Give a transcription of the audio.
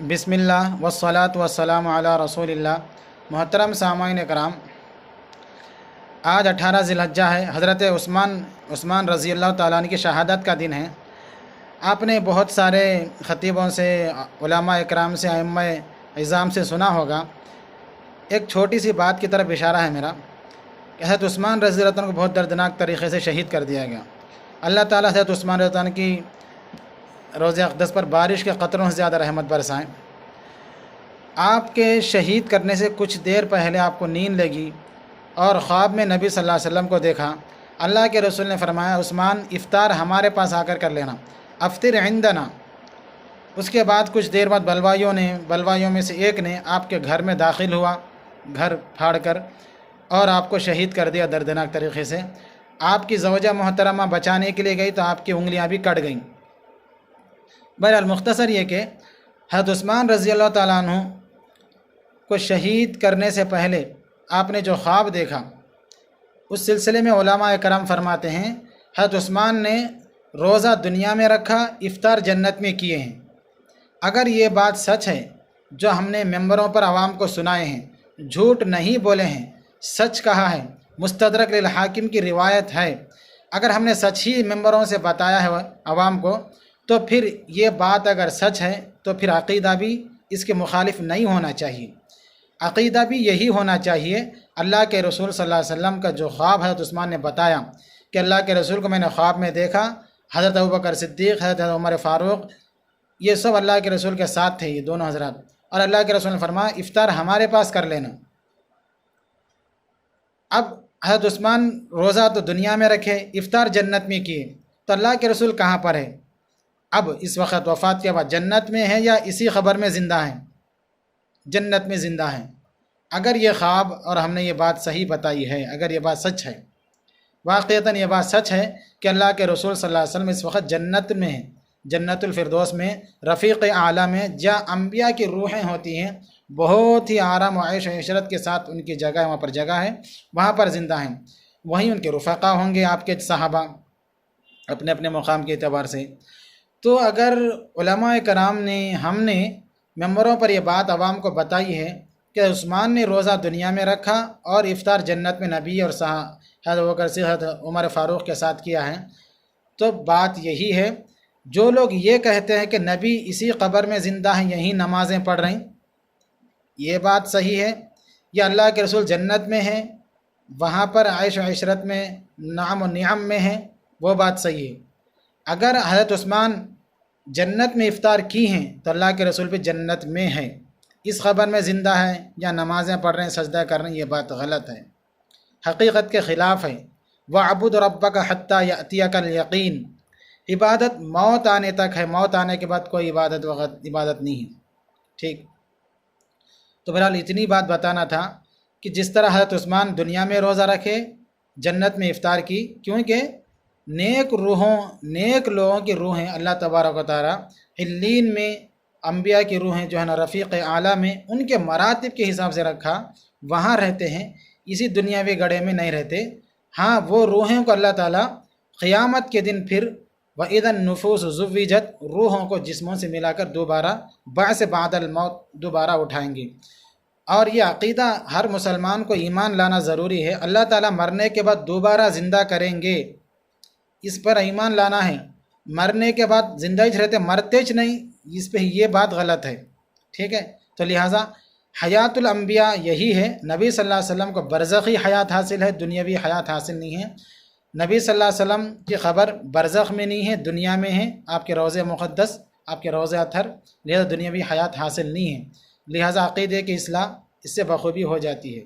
بسم اللہ والصلاة والسلام علی رسول اللہ۔ محترم سامعین کرام، آج 18 ذی الحجہ ہے۔ حضرت عثمان رضی اللہ تعالیٰ عنہ کی شہادت کا دن ہے۔ آپ نے بہت سارے خطیبوں سے، علماء اکرام سے، ائمہ اعظام سے سنا ہوگا۔ ایک چھوٹی سی بات کی طرف اشارہ ہے میرا کہ حضرت عثمان رضی اللہ عنہ کو بہت دردناک طریقے سے شہید کر دیا گیا۔ اللہ تعالیٰ حضرت عثمان رضی اللہ عنہ کی روضہ اقدس پر بارش کے قطروں سے زیادہ رحمت برسائیں۔ آپ کے شہید کرنے سے کچھ دیر پہلے آپ کو نیند لگی اور خواب میں نبی صلی اللہ علیہ وسلم کو دیکھا۔ اللہ کے رسول نے فرمایا، عثمان افطار ہمارے پاس آ کر لینا، افطر عندنا۔ اس کے بعد کچھ دیر بعد بلوائیوں میں سے ایک نے آپ کے گھر میں داخل ہوا، گھر پھاڑ کر، اور آپ کو شہید کر دیا دردناک طریقے سے۔ آپ کی زوجہ محترمہ بچانے کے لیے گئی تو آپ کی انگلیاں بھی کٹ گئیں۔ بہرحال مختصر یہ کہ حضرت عثمان رضی اللہ تعالیٰ عنہ کو شہید کرنے سے پہلے آپ نے جو خواب دیکھا، اس سلسلے میں علماء کرام فرماتے ہیں حضرت عثمان نے روزہ دنیا میں رکھا، افطار جنت میں کیے ہیں۔ اگر یہ بات سچ ہے جو ہم نے ممبروں پر عوام کو سنائے ہیں، جھوٹ نہیں بولے ہیں، سچ کہا ہے، مستدرک للحاکم کی روایت ہے، اگر ہم نے سچ ہی ممبروں سے بتایا ہے عوام کو، تو پھر یہ بات اگر سچ ہے تو پھر عقیدہ بھی اس کے مخالف نہیں ہونا چاہیے۔ عقیدہ بھی یہی ہونا چاہیے۔ اللہ کے رسول صلی اللہ علیہ وسلم کا جو خواب حضرت عثمان نے بتایا کہ اللہ کے رسول کو میں نے خواب میں دیکھا، حضرت ابوبکر صدیق، حضرت عمر فاروق، یہ سب اللہ کے رسول کے ساتھ تھے، یہ دونوں حضرات، اور اللہ کے رسول نے فرمایا افطار ہمارے پاس کر لینا۔ اب حضرت عثمان روزہ تو دنیا میں رکھے، افطار جنت میں کیے، تو اللہ کے رسول کہاں پر ہے؟ اب اس وقت وفات کے بعد جنت میں ہے یا اسی خبر میں زندہ ہیں؟ جنت میں زندہ ہیں۔ اگر یہ خواب اور ہم نے یہ بات صحیح بتائی ہے، اگر یہ بات سچ ہے، واقعتاً یہ بات سچ ہے کہ اللہ کے رسول صلی اللہ علیہ وسلم اس وقت جنت میں ہیں، جنت الفردوس میں، رفیق اعلیٰ میں، جہاں انبیاء کی روحیں ہوتی ہیں، بہت ہی آرام و عیش و عشرت کے ساتھ ان کی جگہ ہے، وہاں پر جگہ ہے، وہاں پر زندہ ہیں۔ وہیں ان کے رفقا ہوں گے، آپ کے صحابہ، اپنے اپنے مقام کے اعتبار سے۔ تو اگر علماء کرام نے، ہم نے ممبروں پر یہ بات عوام کو بتائی ہے کہ عثمان نے روزہ دنیا میں رکھا اور افطار جنت میں نبی اور حضرت ابوبکر صدیق، حضرت عمر فاروق کے ساتھ کیا ہے، تو بات یہی ہے۔ جو لوگ یہ کہتے ہیں کہ نبی اسی قبر میں زندہ ہیں، یہیں نمازیں پڑھ رہے ہیں، یہ بات صحیح ہے؟ یا اللہ کے رسول جنت میں ہیں، وہاں پر عیش و عشرت میں، نعم و نعم میں ہیں، وہ بات صحیح ہے۔ اگر حضرت عثمان جنت میں افطار کی ہیں تو اللہ کے رسول بھی جنت میں ہے، اس خبر میں زندہ ہے یا نمازیں پڑھ رہے ہیں، سجدہ کر رہے ہیں، یہ بات غلط ہے، حقیقت کے خلاف ہے۔ وَاعْبُدْ رَبَّكَ حَتَّى يَأْتِيَكَ الْيَقِينُ، عبادت موت آنے تک ہے، موت آنے کے بعد کوئی عبادت نہیں ہے۔ ٹھیک، تو بہرحال اتنی بات بتانا تھا کہ جس طرح حضرت عثمان دنیا میں روزہ رکھے، جنت میں افطار کی، کیونکہ نیک لوگوں کی روحیں اللہ تبارک و تعالیٰ علیین میں، انبیاء کی روحیں جو ہے نا رفیق اعلیٰ میں، ان کے مراتب کے حساب سے رکھا، وہاں رہتے ہیں، اسی دنیاوی گڑھے میں نہیں رہتے۔ ہاں، وہ روحیں کو اللہ تعالیٰ قیامت کے دن پھر وَإِذَا النُّفُوسُ زُوِّجَتْ، روحوں کو جسموں سے ملا کر دوبارہ بعث بعد الموت دوبارہ اٹھائیں گے۔ اور یہ عقیدہ ہر مسلمان کو ایمان لانا ضروری ہے، اللہ تعالیٰ مرنے کے بعد دوبارہ زندہ کریں گے، اس پر ایمان لانا ہے۔ مرنے کے بعد زندہ ہی رہتے، مرتے چ نہیں، اس پہ یہ بات غلط ہے۔ ٹھیک ہے، تو لہٰذا حیات الانبیاء یہی ہے۔ نبی صلی اللہ علیہ وسلم کو برزخی حیات حاصل ہے، دنیاوی حیات حاصل نہیں ہے۔ نبی صلی اللہ علیہ وسلم کی خبر برزخ میں نہیں ہے، دنیا میں ہے، آپ کے روضہ مقدس، آپ کے روضہ اطہر، لہٰذا دنیاوی حیات حاصل نہیں ہے، لہٰذا عقیدے کی اصلاح اس سے بخوبی ہو جاتی ہے۔